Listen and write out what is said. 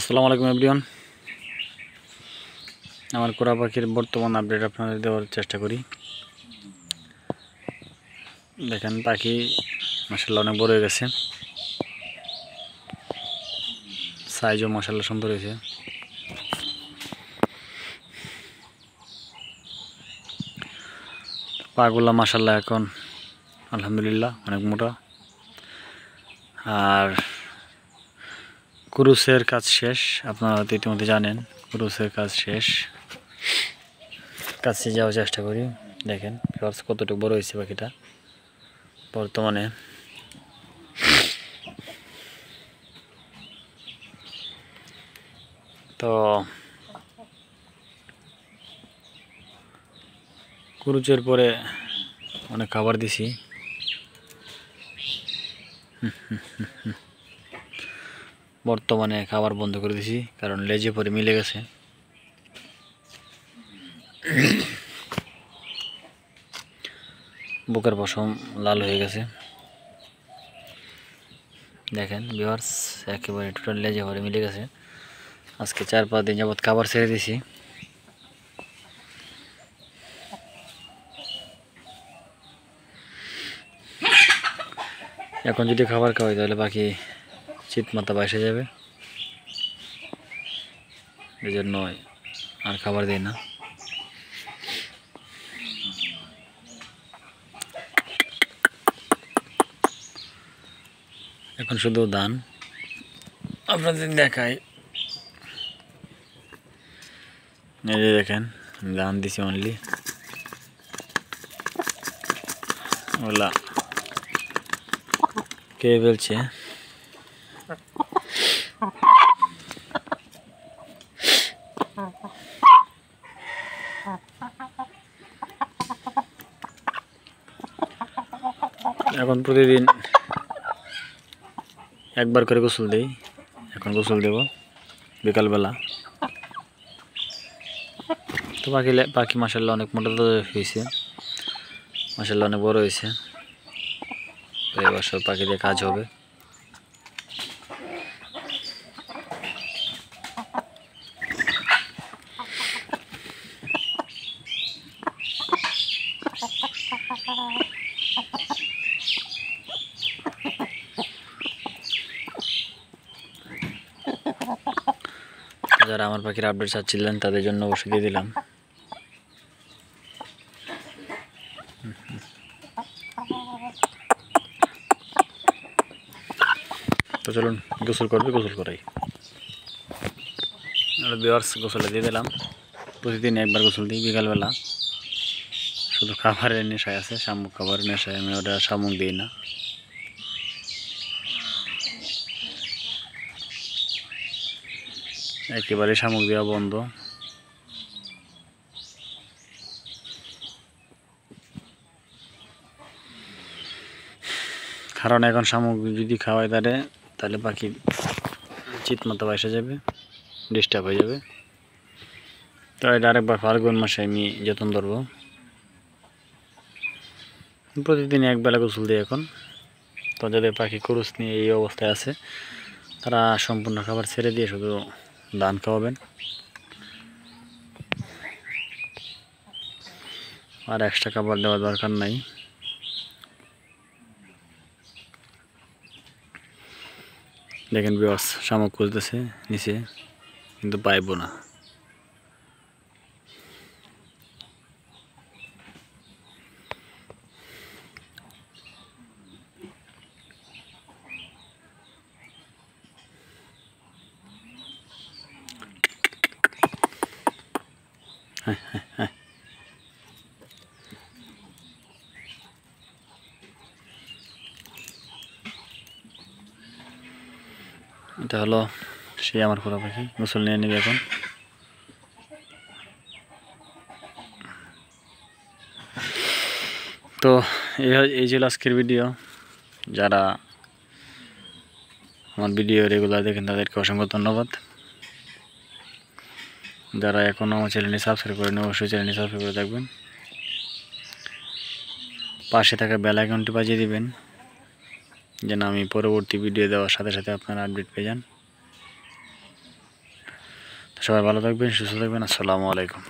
আসসালামু আলাইকুম এভরিওয়ান। আমার কোরা পাখির বর্তমান আপডেট আপনাদের দেওয়ার চেষ্টা করি। দেখেন পাখি মাশাআল্লাহ অনেক বড় হয়ে গেছে, সাইজও মাশাআল্লাহ সুন্দর হয়েছে। পাগুলা মাশাআল্লাহ এখন আলহামদুলিল্লাহ অনেক মোটা। আর ক্রুসের কাজ শেষ, আপনারা হয়তো ইতিমধ্যে জানেন ক্রুসের কাজ শেষ। কাছে যাওয়ার চেষ্টা করি। দেখেন কতটুকু বড় হয়েছে পাখিটা বর্তমানে। তো ক্রুচের পরে অনেক খাবার দিছি। বর্তমানে খাবার বন্ধ করে দিছি কারণ লেজে পরে মিলে গেছে। বুকের পশম লাল হয়ে গেছে। দেখেন ভিউয়ার্স, একেবারে টোটাল লেজে পরে মিলে গেছে। আজকে 4-5 দিন যাবত খাবার ছেড়ে দিছি। এখন যদি খাবার খাওয়াই তাহলে পাখি চিত মাথা বাইসে যাবে, এই জন্য আর খাবার দিই না। এখন শুধু ধান আপনাদের দেখাই। এই যে দেখেন ধান দিছি অনলি, ওলা কে ফেলছে। এখন প্রতিদিন একবার করে গোসল দেই। এখন গোসল দেব বিকালবেলা। তো পাখি মাশাআল্লাহ অনেক মোটা হয়েছে, মাশাআল্লাহ অনেক বড় হয়েছে। এবার সব পাখি দিয়ে কাজ হবে। যারা আমার পাখির আপডেট চাচ্ছিলেন তাদের জন্য অবশ্যই দিয়ে দিলাম। তো চলুন গোসল করবে, গোসল করাই। ভিউয়ার্স গোসলে দিয়ে দিলাম। প্রতিদিন একবার গোসল দিই বিকালবেলা। শুধু খাবারের নেশায় আছে, শামুক খাবারের নেশায় আমি ওটা শামুক দিই না। একেবারে শামুক দেওয়া বন্ধ। কারণ এখন শামুক যদি খাওয়াই তাহলে পাখি চিত মাথা বাইসে যাবে, ডিস্টার্ব হয়ে যাবে। তো এটা আরেকবার ফাল্গুন মাসে আমি যত্ন ধরবো। প্রতিদিন একবেলা গোসল দিই এখন। তো যাদের পাখি ক্রুস নিয়ে এই অবস্থায় আছে তারা সম্পূর্ণ খাবার ছেড়ে দিয়ে শুধু ধান খাওয়াবেন, আর এক্সট্রা খাবার দেওয়ার দরকার নাই। দেখেন ভিউয়ার্স শামুক খুঁজতেছে নিচে, কিন্তু পাইবো না। এটা হলো সেই আমার কোরা পাখি, গোসল নিয়ে নেবে এখন। তো এই ছিল আজকের ভিডিও। যারা আমার ভিডিও রেগুলার দেখেন তাদেরকে অসংখ্য ধন্যবাদ। যারা এখনও আমার চ্যানেলটি সাবস্ক্রাইব করেন অবশ্যই চ্যানেলটি সাবস্ক্রাইব করে থাকবেন। পাশে থাকা বেল আইকনটি বাজিয়ে দিবেন যেন আমি পরবর্তী ভিডিও দেওয়ার সাথে সাথে আপনারা আপডেট পেয়ে যান। সবাই ভালো থাকবেন, সুস্থ থাকবেন। আসসালামু আলাইকুম।